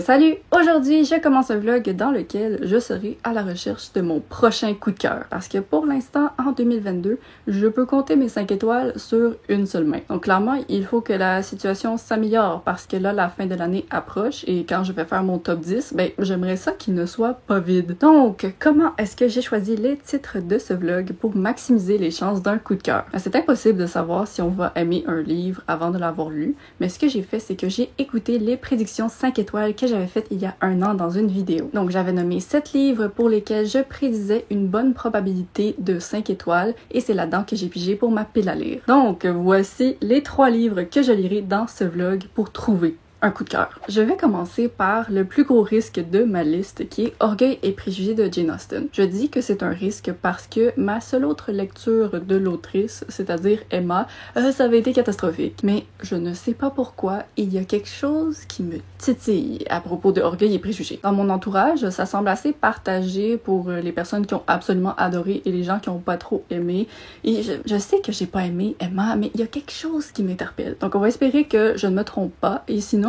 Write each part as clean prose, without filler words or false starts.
Salut! Aujourd'hui, je commence un vlog dans lequel je serai à la recherche de mon prochain coup de cœur. Parce que pour l'instant, en 2022, je peux compter mes 5 étoiles sur une seule main. Donc clairement, il faut que la situation s'améliore parce que là, la fin de l'année approche et quand je vais faire mon top 10, j'aimerais ça qu'il ne soit pas vide. Donc, comment est-ce que j'ai choisi les titres de ce vlog pour maximiser les chances d'un coup de cœur? C'est impossible de savoir si on va aimer un livre avant de l'avoir lu, mais ce que j'ai fait, c'est que j'ai écouté les prédictions 5 étoiles que j'avais faites il y a un an dans une vidéo. Donc j'avais nommé 7 livres pour lesquels je prédisais une bonne probabilité de 5 étoiles et c'est là-dedans que j'ai pigé pour ma pile à lire. Donc voici les 3 livres que je lirai dans ce vlog pour trouver un coup de cœur. Je vais commencer par le plus gros risque de ma liste qui est Orgueil et préjugés de Jane Austen. Je dis que c'est un risque parce que ma seule autre lecture de l'autrice, c'est-à-dire Emma, ça avait été catastrophique. Mais je ne sais pas pourquoi, il y a quelque chose qui me titille à propos de Orgueil et préjugés. Dans mon entourage, ça semble assez partagé pour les personnes qui ont absolument adoré et les gens qui n'ont pas trop aimé. Et je sais que j'ai pas aimé Emma, mais il y a quelque chose qui m'interpelle. Donc on va espérer que je ne me trompe pas et sinon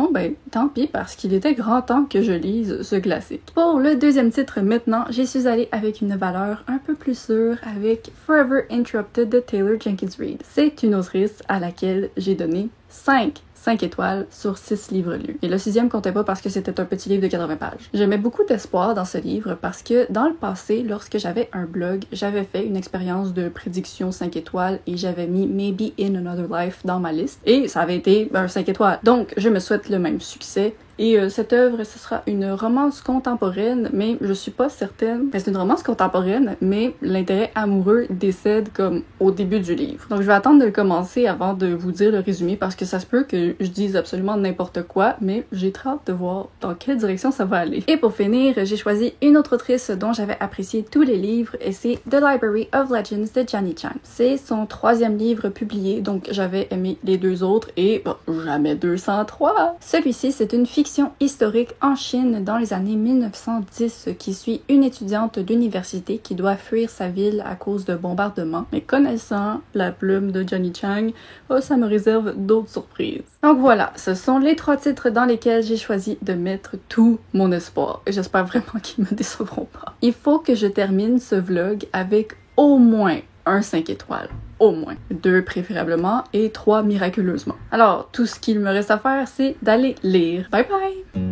tant pis parce qu'il était grand temps que je lise ce classique. Pour le deuxième titre maintenant, j'y suis allée avec une valeur un peu plus sûre avec Forever Interrupted de Taylor Jenkins Reid. C'est une autrice à laquelle j'ai donné 5 étoiles sur 6 livres lus. Et le 6e comptait pas parce que c'était un petit livre de 80 pages. Je mets beaucoup d'espoir dans ce livre parce que dans le passé, lorsque j'avais un blog, j'avais fait une expérience de prédiction 5 étoiles et j'avais mis Maybe in Another Life dans ma liste et ça avait été un 5 étoiles. Donc, je me souhaite le même succès. Et cette œuvre, ce sera une romance contemporaine, mais je suis pas certaine. C'est une romance contemporaine, mais l'intérêt amoureux décède comme au début du livre. Donc je vais attendre de le commencer avant de vous dire le résumé parce que ça se peut que je dise absolument n'importe quoi, mais j'ai très hâte de voir dans quelle direction ça va aller. Et pour finir, j'ai choisi une autre autrice dont j'avais apprécié tous les livres et c'est The Library of Legends de Johnny Chang. C'est son 3e livre publié, donc j'avais aimé les 2 autres et jamais 203. Celui-ci, c'est une fiction historique en Chine dans les années 1910 qui suit une étudiante d'université qui doit fuir sa ville à cause de bombardements. Mais connaissant la plume de Johnny Chang, ça me réserve d'autres surprises. Donc voilà, ce sont les 3 titres dans lesquels j'ai choisi de mettre tout mon espoir. Et j'espère vraiment qu'ils me décevront pas. Il faut que je termine ce vlog avec au moins un 5 étoiles. Au moins. 2 préférablement et 3 miraculeusement. Alors, tout ce qu'il me reste à faire, c'est d'aller lire. Bye bye!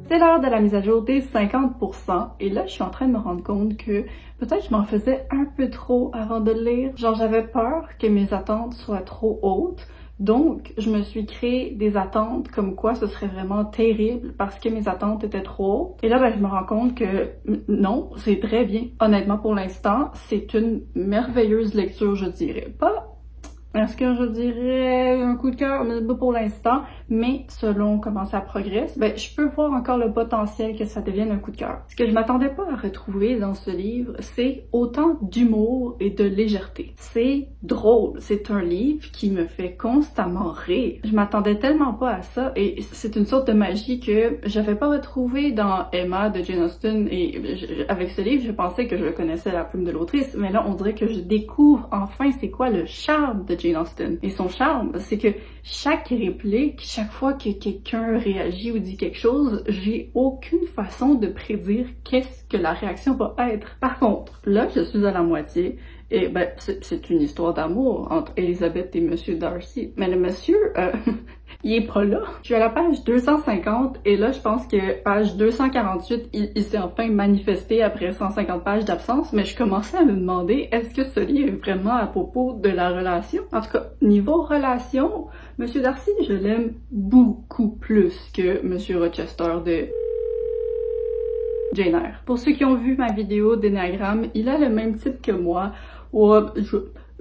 C'est l'heure de la mise à jour des 50% et là, je suis en train de me rendre compte que peut-être je m'en faisais un peu trop avant de le lire. Genre, j'avais peur que mes attentes soient trop hautes. Donc, je me suis créé des attentes comme quoi ce serait vraiment terrible parce que mes attentes étaient trop hautes. Et là, je me rends compte que non, c'est très bien. Honnêtement, pour l'instant, c'est une merveilleuse lecture, je dirais. Pas est-ce que je dirais un coup de cœur? Pas pour l'instant, mais selon comment ça progresse, je peux voir encore le potentiel que ça devienne un coup de cœur. Ce que je m'attendais pas à retrouver dans ce livre, c'est autant d'humour et de légèreté. C'est drôle. C'est un livre qui me fait constamment rire. Je m'attendais tellement pas à ça et c'est une sorte de magie que j'avais pas retrouvée dans Emma de Jane Austen et avec ce livre, je pensais que je connaissais la plume de l'autrice, mais là, on dirait que je découvre enfin c'est quoi le charme de Jane Austen. Et son charme, c'est que chaque réplique, chaque fois que quelqu'un réagit ou dit quelque chose, j'ai aucune façon de prédire qu'est-ce que la réaction va être. Par contre, là, je suis à la moitié et c'est une histoire d'amour entre Elizabeth et Monsieur Darcy. Mais le monsieur, il est pas là. Je suis à la page 250 et là, je pense que page 248, il s'est enfin manifesté après 150 pages d'absence, mais je commençais à me demander, est-ce que ce livre est vraiment à propos de la relation? En tout cas, niveau relation, Monsieur Darcy, je l'aime beaucoup plus que Monsieur Rochester de Jane Eyre. Pour ceux qui ont vu ma vidéo d'énéagramme, il a le même type que moi.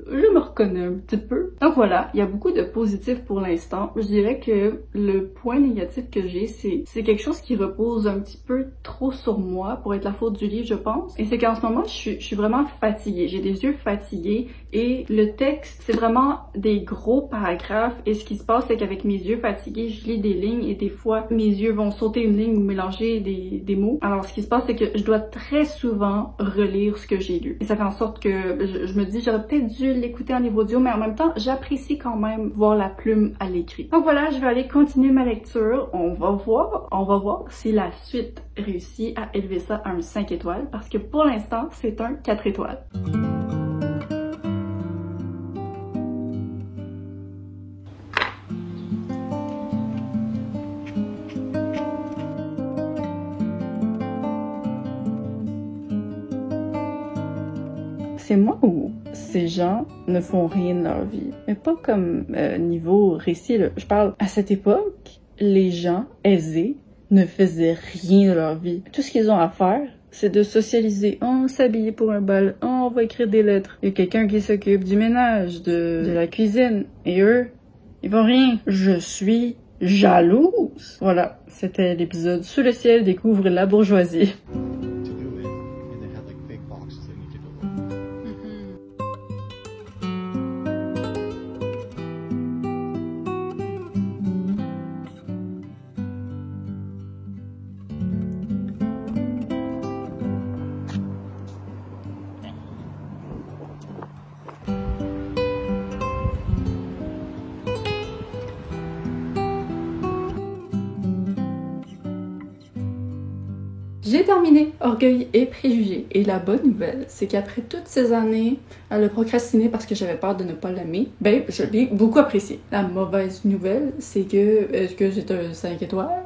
je me reconnais un petit peu. Donc voilà, il y a beaucoup de positifs pour l'instant. Je dirais que le point négatif que j'ai, c'est quelque chose qui repose un petit peu trop sur moi pour être la faute du livre, je pense. Et c'est qu'en ce moment, je suis vraiment fatiguée. J'ai des yeux fatigués et le texte, c'est vraiment des gros paragraphes. Et ce qui se passe, c'est qu'avec mes yeux fatigués, je lis des lignes et des fois, mes yeux vont sauter une ligne ou mélanger des mots. Alors, ce qui se passe, c'est que je dois très souvent relire ce que j'ai lu. Et ça fait en sorte que je me dis, j'aurais peut-être dû l'écouter en livre audio, mais en même temps, j'apprécie quand même voir la plume à l'écrit. Donc voilà, je vais aller continuer ma lecture. On va voir si la suite réussit à élever ça à un 5 étoiles, parce que pour l'instant, c'est un 4 étoiles. C'est moi ou ces gens ne font rien de leur vie? Mais pas comme niveau récit, là. Je parle, à cette époque, les gens aisés ne faisaient rien de leur vie. Tout ce qu'ils ont à faire, c'est de socialiser. On s'habiller pour un bal. On va écrire des lettres. Il y a quelqu'un qui s'occupe du ménage, de la cuisine. Et eux, ils font rien. Je suis jalouse. Voilà, c'était l'épisode Sous le ciel découvre la bourgeoisie. J'ai terminé Orgueil et Préjugés et la bonne nouvelle, c'est qu'après toutes ces années à le procrastiner parce que j'avais peur de ne pas l'aimer, ben je l'ai beaucoup apprécié. La mauvaise nouvelle, c'est que est-ce que c'est un 5 étoiles?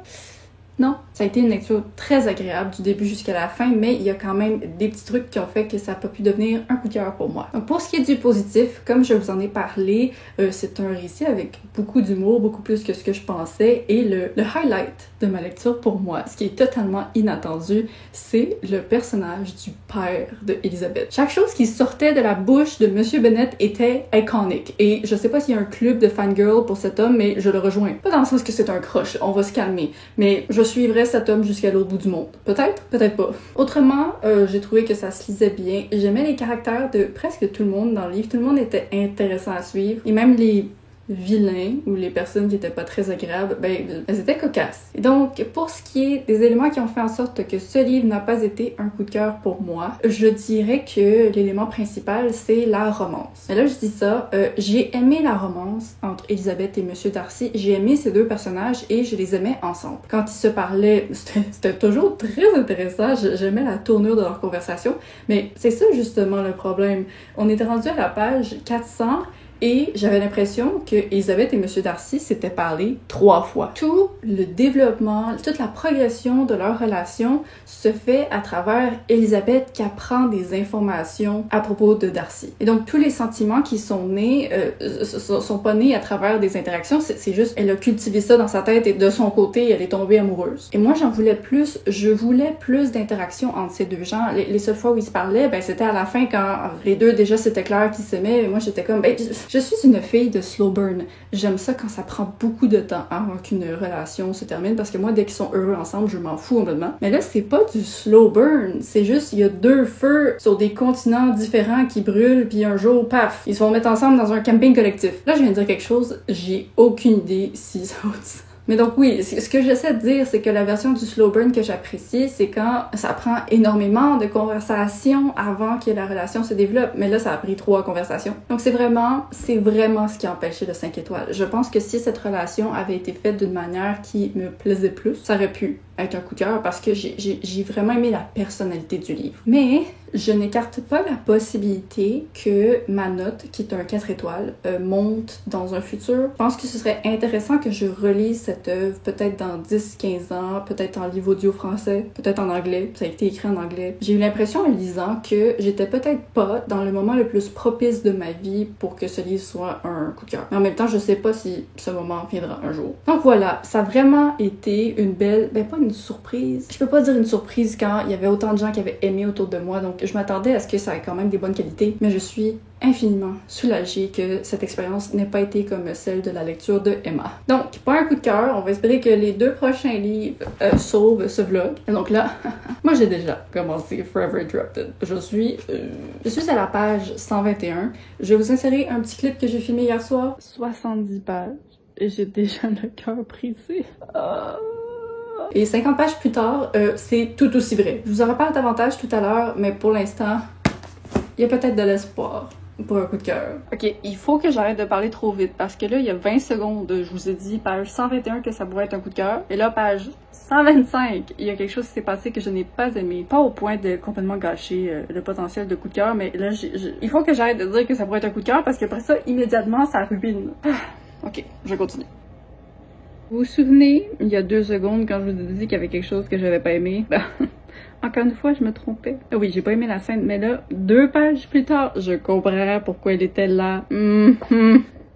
Non, ça a été une lecture très agréable du début jusqu'à la fin, mais il y a quand même des petits trucs qui ont fait que ça n'a pas pu devenir un coup de cœur pour moi. Donc pour ce qui est du positif, comme je vous en ai parlé, c'est un récit avec beaucoup d'humour, beaucoup plus que ce que je pensais, et le highlight de ma lecture pour moi, ce qui est totalement inattendu, c'est le personnage du père de Elizabeth. Chaque chose qui sortait de la bouche de Monsieur Bennet était iconique, et je sais pas s'il y a un club de fangirl pour cet homme, mais je le rejoins. Pas dans le sens que c'est un crush, on va se calmer, mais je suivrais cet homme jusqu'à l'autre bout du monde. Peut-être, peut-être pas. Autrement, j'ai trouvé que ça se lisait bien. J'aimais les caractères de presque tout le monde dans le livre. Tout le monde était intéressant à suivre. Et même les vilains ou les personnes qui étaient pas très agréables, ben, elles étaient cocasses. Et donc, pour ce qui est des éléments qui ont fait en sorte que ce livre n'a pas été un coup de cœur pour moi, je dirais que l'élément principal, c'est la romance. Et là, je dis ça, j'ai aimé la romance entre Elisabeth et Monsieur Darcy. J'ai aimé ces deux personnages et je les aimais ensemble. Quand ils se parlaient, c'était toujours très intéressant. J'aimais la tournure de leur conversation. Mais c'est ça, justement, le problème. On était rendu à la page 400 et j'avais l'impression que Elisabeth et Monsieur Darcy s'étaient parlé 3 fois. Tout le développement, toute la progression de leur relation se fait à travers Elisabeth qui apprend des informations à propos de Darcy. Et donc tous les sentiments qui sont nés sont pas nés à travers des interactions, c'est juste elle a cultivé ça dans sa tête et de son côté elle est tombée amoureuse. Et moi j'en voulais plus, je voulais plus d'interactions entre ces deux gens. Les seules fois où ils se parlaient, ben c'était à la fin quand les deux déjà c'était clair qu'ils s'aimaient. Moi j'étais comme ben je suis une fille de slow burn. J'aime ça quand ça prend beaucoup de temps avant qu'une relation se termine parce que moi, dès qu'ils sont heureux ensemble, je m'en fous complètement. Mais là, c'est pas du slow burn. C'est juste, il y a deux feux sur des continents différents qui brûlent puis un jour, paf, ils se vont mettre ensemble dans un camping collectif. Là, je viens de dire quelque chose, j'ai aucune idée si ça vaut ça. Mais donc oui, ce que j'essaie de dire, c'est que la version du slow burn que j'apprécie, c'est quand ça prend énormément de conversations avant que la relation se développe. Mais là, ça a pris 3 conversations. Donc c'est vraiment ce qui a empêché le 5 étoiles. Je pense que si cette relation avait été faite d'une manière qui me plaisait plus, ça aurait pu être un coup de cœur parce que j'ai vraiment aimé la personnalité du livre. Mais je n'écarte pas la possibilité que ma note, qui est un 4 étoiles, monte dans un futur. Je pense que ce serait intéressant que je relise cette œuvre peut-être dans 10-15 ans, peut-être en livre audio français, peut-être en anglais. Ça a été écrit en anglais. J'ai eu l'impression en lisant que j'étais peut-être pas dans le moment le plus propice de ma vie pour que ce livre soit un coup de cœur. Mais en même temps, je sais pas si ce moment viendra un jour. Donc voilà, ça a vraiment été une belle, ben pas une surprise. Je peux pas dire une surprise quand il y avait autant de gens qui avaient aimé autour de moi, donc je m'attendais à ce que ça ait quand même des bonnes qualités, mais je suis infiniment soulagée que cette expérience n'ait pas été comme celle de la lecture de Emma. Donc, pas un coup de cœur, on va espérer que les 2 prochains livres sauvent ce vlog. Et donc là, moi j'ai déjà commencé Forever Interrupted. Je suis à la page 121. Je vais vous insérer un petit clip que j'ai filmé hier soir. 70 pages. Et j'ai déjà le cœur brisé. Et 50 pages plus tard, c'est tout aussi vrai. Je vous en reparle davantage tout à l'heure, mais pour l'instant, il y a peut-être de l'espoir pour un coup de cœur. Ok, il faut que j'arrête de parler trop vite parce que là, il y a 20 secondes, je vous ai dit, page 121 que ça pourrait être un coup de cœur. Et là, page 125, il y a quelque chose qui s'est passé que je n'ai pas aimé. Pas au point de complètement gâcher le potentiel de coup de cœur, mais là, il faut que j'arrête de dire que ça pourrait être un coup de cœur parce qu'après ça, immédiatement, ça ruine. Ok, je continue. Vous vous souvenez, il y a 2 secondes, quand je vous ai dit qu'il y avait quelque chose que j'avais pas aimé? Encore une fois, je me trompais. Ah oui, j'ai pas aimé la scène, mais là, 2 pages plus tard, je comprends pourquoi elle était là.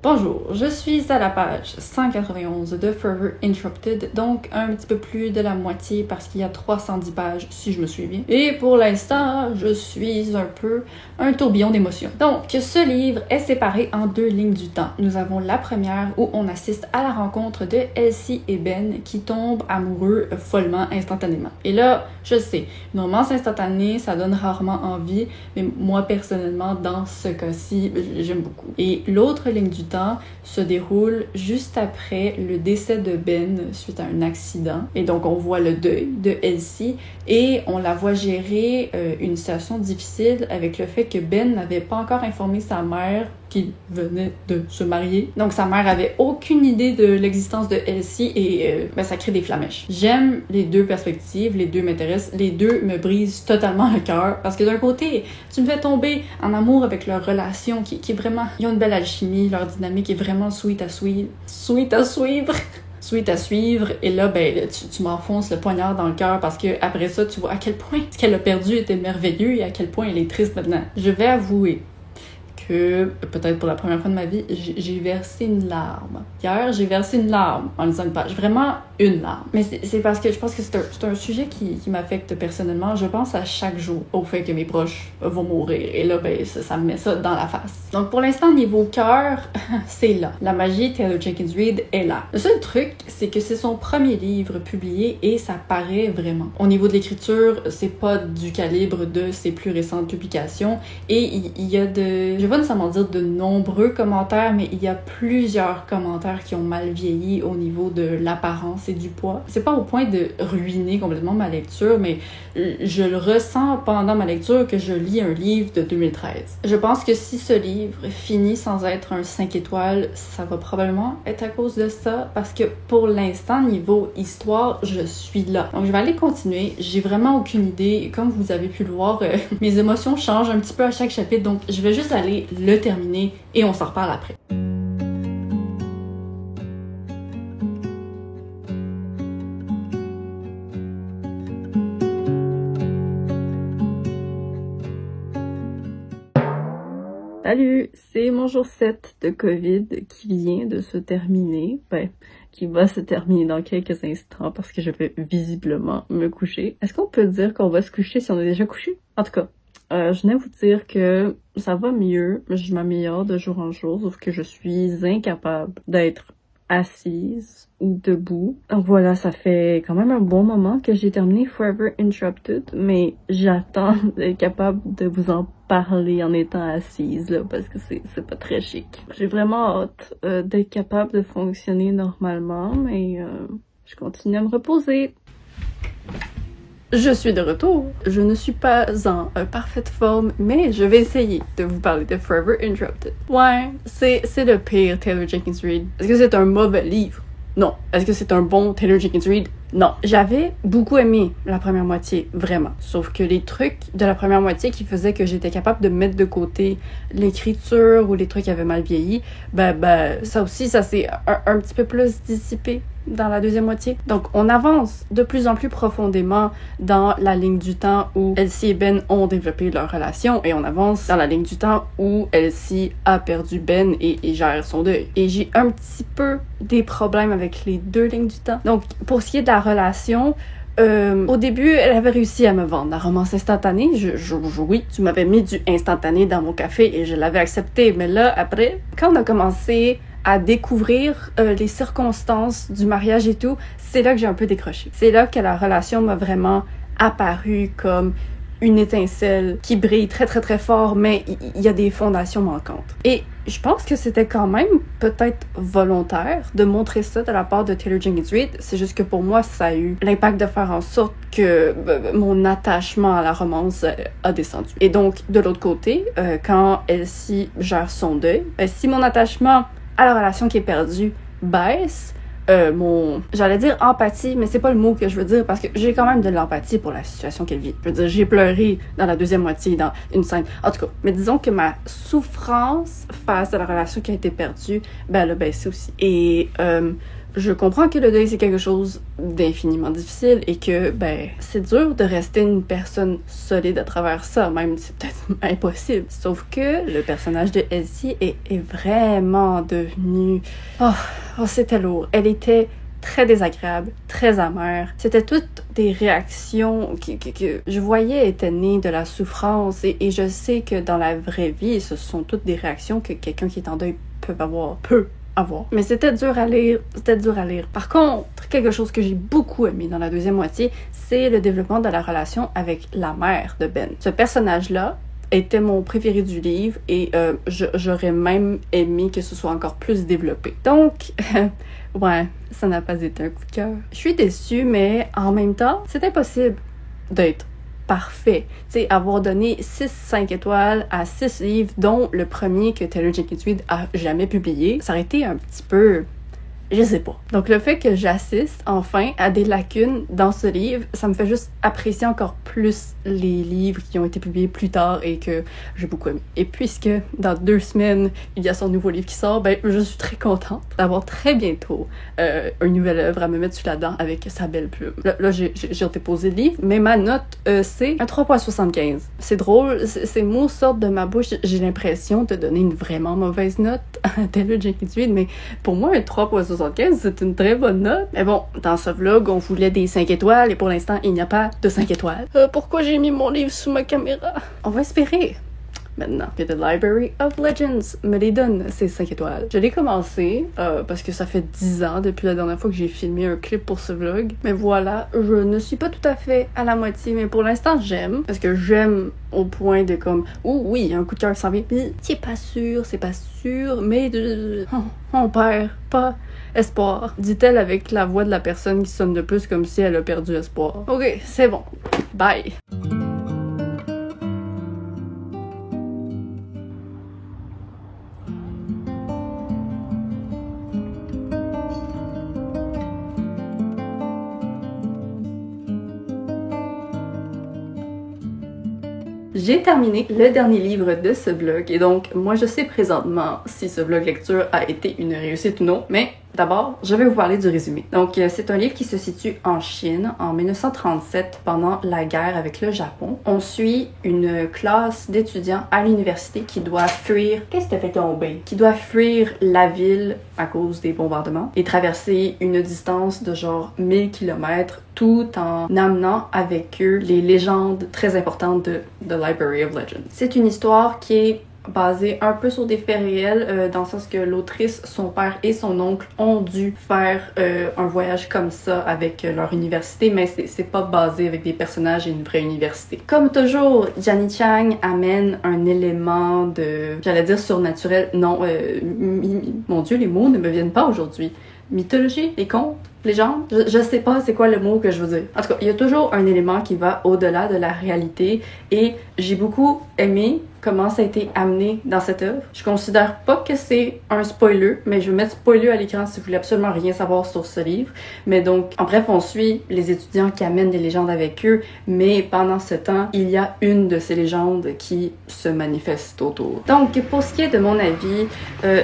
Bonjour, je suis à la page 191 de Forever Interrupted, donc un petit peu plus de la moitié parce qu'il y a 310 pages si je me souviens bien. Et pour l'instant, je suis un peu un tourbillon d'émotions. Donc, ce livre est séparé en 2 lignes du temps. Nous avons la première où on assiste à la rencontre de Elsie et Ben qui tombent amoureux follement, instantanément. Et là, je sais, une romance instantanée, ça donne rarement envie, mais moi personnellement, dans ce cas-ci, j'aime beaucoup. Et l'autre ligne du temps se déroule juste après le décès de Ben suite à un accident. Et donc, on voit le deuil de Elsie et on la voit gérer une situation difficile avec le fait que Ben n'avait pas encore informé sa mère qu'il venait de se marier. Donc, sa mère avait aucune idée de l'existence de Elsie et ça crée des flamèches. J'aime les 2 perspectives, les 2 m'intéressent, les 2 me brisent totalement le cœur parce que d'un côté, tu me fais tomber en amour avec leur relation qui est vraiment... Ils ont une belle alchimie, leur dynamique est vraiment sweet à suivre. Sweet à suivre, et là, ben, tu m'enfonces le poignard dans le cœur parce que après ça, tu vois à quel point ce qu'elle a perdu était merveilleux et à quel point elle est triste maintenant. Je vais avouer que, peut-être pour la première fois de ma vie, j'ai versé une larme. Hier, j'ai versé une larme en lisant une page. Vraiment une larme. Mais c'est parce que je pense que c'est un sujet qui m'affecte personnellement. Je pense à chaque jour au fait que mes proches vont mourir. Et là, ben, ça me met ça dans la face. Donc, pour l'instant, niveau cœur, c'est là. La magie Taylor Jenkins Reid est là. Le seul truc, c'est que c'est son premier livre publié et ça paraît vraiment. Au niveau de l'écriture, c'est pas du calibre de ses plus récentes publications. Et il y a je vais pas nécessairement dire de nombreux commentaires, mais il y a plusieurs commentaires qui ont mal vieilli au niveau de l'apparence et du poids. C'est pas au point de ruiner complètement ma lecture, mais je le ressens pendant ma lecture que je lis un livre de 2013. Je pense que si ce livre finit sans être un 5 étoiles, ça va probablement être à cause de ça, parce que pour l'instant, niveau histoire, je suis là. Donc je vais aller continuer. J'ai vraiment aucune idée. Et comme vous avez pu le voir, mes émotions changent un petit peu à chaque chapitre, donc je vais juste aller le terminer et on s'en reparle après. Salut, c'est mon jour 7 de COVID qui vient de se terminer, qui va se terminer dans quelques instants parce que je vais visiblement me coucher. Est-ce qu'on peut dire qu'on va se coucher si on est déjà couché? En tout cas, je venais vous dire que ça va mieux, je m'améliore de jour en jour, sauf que je suis incapable d'être assise ou debout. Donc voilà, ça fait quand même un bon moment que j'ai terminé Forever Interrupted, mais j'attends d'être capable de vous en parler en étant assise, là, parce que c'est pas très chic. J'ai vraiment hâte d'être capable de fonctionner normalement, mais je continue à me reposer. Je suis de retour. Je ne suis pas en parfaite forme, mais je vais essayer de vous parler de Forever Interrupted. Ouais, c'est le pire Taylor Jenkins Reid. Est-ce que c'est un mauvais livre? Non. Est-ce que c'est un bon Taylor Jenkins Reid? Non. J'avais beaucoup aimé la première moitié, vraiment. Sauf que les trucs de la première moitié qui faisaient que j'étais capable de mettre de côté l'écriture ou les trucs qui avaient mal vieilli, ça aussi, ça s'est un petit peu plus dissipé dans la deuxième moitié. Donc, on avance de plus en plus profondément dans la ligne du temps où Elsie et Ben ont développé leur relation et on avance dans la ligne du temps où Elsie a perdu Ben et gère son deuil. Et j'ai un petit peu des problèmes avec les deux lignes du temps. Donc, pour ce qui est de la relation, Au début, elle avait réussi à me vendre la romance instantanée. Oui, tu m'avais mis du instantané dans mon café et je l'avais accepté. Mais là, après, quand on a commencé à découvrir les circonstances du mariage et tout, c'est là que j'ai un peu décroché. C'est là que la relation m'a vraiment apparu comme une étincelle qui brille très très très fort, mais il y a des fondations manquantes. Et je pense que c'était quand même peut-être volontaire de montrer ça de la part de Taylor Jenkins Reid. C'est juste que pour moi, ça a eu l'impact de faire en sorte que mon attachement à la romance a descendu. Et donc, de l'autre côté, quand Elsie gère son deuil, si mon attachement à la relation qui est perdue baisse, j'allais dire empathie, mais c'est pas le mot que je veux dire parce que j'ai quand même de l'empathie pour la situation qu'elle vit. Je veux dire, j'ai pleuré dans la deuxième moitié, dans une scène. En tout cas, mais disons que ma souffrance face à la relation qui a été perdue, elle a baissé aussi. Et je comprends que le deuil, c'est quelque chose d'infiniment difficile et que, c'est dur de rester une personne solide à travers ça, même si c'est peut-être impossible. Sauf que le personnage de Elsie est vraiment devenu... Oh, c'était lourd. Elle était très désagréable, très amère. C'était toutes des réactions que je voyais étaient nées de la souffrance et je sais que dans la vraie vie, ce sont toutes des réactions que quelqu'un qui est en deuil peut avoir. Mais c'était dur à lire, Par contre, quelque chose que j'ai beaucoup aimé dans la deuxième moitié, c'est le développement de la relation avec la mère de Ben. Ce personnage-là était mon préféré du livre et j'aurais même aimé que ce soit encore plus développé. Donc, ouais, ça n'a pas été un coup de cœur. Je suis déçue, mais en même temps, c'est impossible d'être parfait. Tu sais, avoir donné 6-5 étoiles à 6 livres, dont le premier que Taylor Jenkins Reid a jamais publié, ça aurait été un petit peu... Je sais pas. Donc le fait que j'assiste enfin à des lacunes dans ce livre, ça me fait juste apprécier encore plus les livres qui ont été publiés plus tard et que j'ai beaucoup aimé. Et puisque dans 2 semaines, il y a son nouveau livre qui sort, je suis très contente d'avoir très bientôt une nouvelle œuvre à me mettre sous la dent avec sa belle plume. Là j'ai déposé le livre, mais ma note, c'est un 3.75. C'est drôle, ces mots sortent de ma bouche, j'ai l'impression de donner une vraiment mauvaise note à Taylor Jenkins Reid, mais pour moi, un 3.75, c'est une très bonne note. Mais bon, dans ce vlog, on voulait des 5 étoiles et pour l'instant, il n'y a pas de 5 étoiles. Pourquoi j'ai mis mon livre sous ma caméra? On va espérer maintenant que The Library of Legends me les donne, ces 5 étoiles. Je l'ai commencé parce que ça fait 10 ans depuis la dernière fois que j'ai filmé un clip pour ce vlog. Mais voilà, je ne suis pas tout à fait à la moitié, mais pour l'instant, j'aime. Parce que j'aime au point de comme, oh oui, un coup de cœur qui s'en vient. C'est pas sûr, mais on perd pas espoir, dit-elle avec la voix de la personne qui sonne le plus comme si elle a perdu espoir. Ok, c'est bon. Bye. J'ai terminé le dernier livre de ce vlog et donc moi je sais présentement si ce vlog lecture a été une réussite ou non, mais d'abord je vais vous parler du résumé. Donc c'est un livre qui se situe en Chine en 1937 pendant la guerre avec le Japon. On suit une classe d'étudiants à l'université qui doit fuir... Qu'est-ce que t'as fait tomber? Qui doit fuir la ville à cause des bombardements et traverser une distance de genre 1000 km tout en amenant avec eux les légendes très importantes de The Library of Legends. C'est une histoire qui est basée un peu sur des faits réels, dans le sens que l'autrice, son père et son oncle ont dû faire un voyage comme ça avec leur université, mais c'est pas basé avec des personnages et une vraie université. Comme toujours, Janie Chiang amène un élément de, j'allais dire surnaturel, non, mon Dieu, les mots ne me viennent pas aujourd'hui. Mythologie, les contes, légendes, je sais pas c'est quoi le mot que je veux dire. En tout cas, il y a toujours un élément qui va au-delà de la réalité et j'ai beaucoup aimé comment ça a été amené dans cette œuvre. Je considère pas que c'est un spoiler, mais je vais mettre spoiler à l'écran si vous voulez absolument rien savoir sur ce livre. Mais donc, en bref, on suit les étudiants qui amènent des légendes avec eux, mais pendant ce temps, il y a une de ces légendes qui se manifeste autour. Donc, pour ce qui est de mon avis,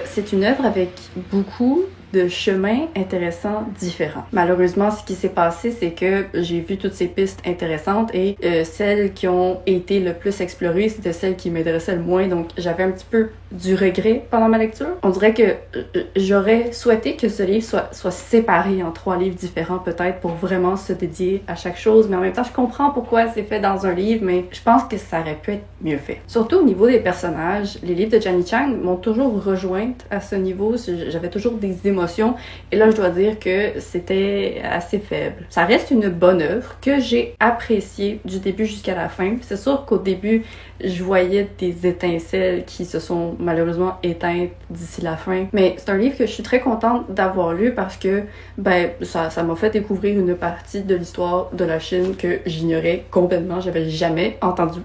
c'est une œuvre avec beaucoup de chemins intéressants différents. Malheureusement, ce qui s'est passé, c'est que j'ai vu toutes ces pistes intéressantes et celles qui ont été le plus explorées, c'était celles qui m'intéressaient le moins. Donc, j'avais un petit peu du regret pendant ma lecture. On dirait que j'aurais souhaité que ce livre soit séparé en 3 livres différents peut-être pour vraiment se dédier à chaque chose, mais en même temps, je comprends pourquoi c'est fait dans un livre, mais je pense que ça aurait pu être mieux fait. Surtout au niveau des personnages, les livres de Jenny Chang m'ont toujours rejointe à ce niveau, j'avais toujours des émotions, et là, je dois dire que c'était assez faible. Ça reste une bonne œuvre que j'ai appréciée du début jusqu'à la fin. C'est sûr qu'au début, je voyais des étincelles qui se sont malheureusement éteintes d'ici la fin. Mais c'est un livre que je suis très contente d'avoir lu parce que ça m'a fait découvrir une partie de l'histoire de la Chine que j'ignorais complètement. J'avais jamais entendu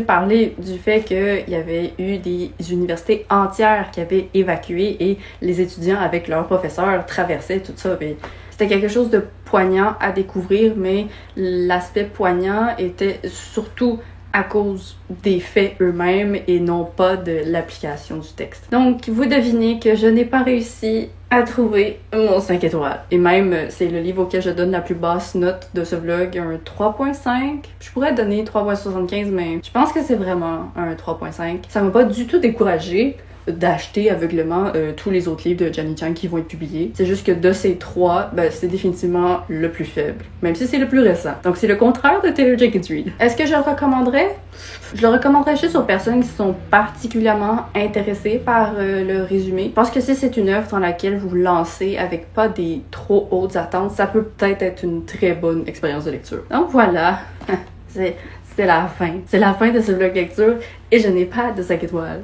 parler du fait qu'il y avait eu des universités entières qui avaient évacué et les étudiants avec leurs professeurs traversaient tout ça. Et c'était quelque chose de poignant à découvrir, mais l'aspect poignant était surtout à cause des faits eux-mêmes et non pas de l'application du texte. Donc, vous devinez que je n'ai pas réussi à trouver mon 5 étoiles. Et même, c'est le livre auquel je donne la plus basse note de ce vlog, un 3.5. Je pourrais donner 3.75, mais je pense que c'est vraiment un 3.5. Ça m'a pas du tout découragée d'acheter aveuglément tous les autres livres de Jenny Chang qui vont être publiés. C'est juste que de ces 3, c'est définitivement le plus faible, même si c'est le plus récent. Donc c'est le contraire de Taylor Jenkins Reid. Est-ce que je le recommanderais? Je le recommanderais juste aux personnes qui sont particulièrement intéressées par le résumé. Parce que si c'est une œuvre dans laquelle vous lancez avec pas des trop hautes attentes, ça peut peut-être être une très bonne expérience de lecture. Donc voilà, c'est la fin. C'est la fin de ce vlog lecture et je n'ai pas de 5 étoiles.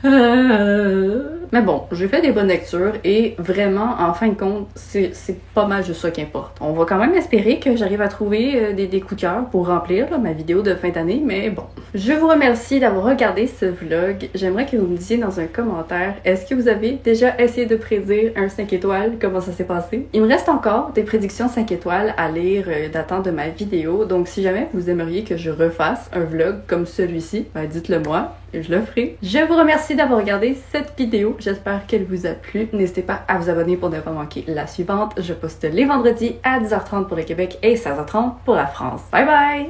Mais bon, j'ai fait des bonnes lectures et vraiment, en fin de compte, c'est pas mal juste ça qui importe. On va quand même espérer que j'arrive à trouver des coups de cœur pour remplir ma vidéo de fin d'année, mais bon. Je vous remercie d'avoir regardé ce vlog. J'aimerais que vous me disiez dans un commentaire, est-ce que vous avez déjà essayé de prédire un 5 étoiles? Comment ça s'est passé? Il me reste encore des prédictions 5 étoiles à lire datant de ma vidéo, donc si jamais vous aimeriez que je refasse un vlog comme celui-ci, dites-le moi. Et je le ferai. Je vous remercie d'avoir regardé cette vidéo. J'espère qu'elle vous a plu. N'hésitez pas à vous abonner pour ne pas manquer la suivante. Je poste les vendredis à 10h30 pour le Québec et 16h30 pour la France. Bye bye!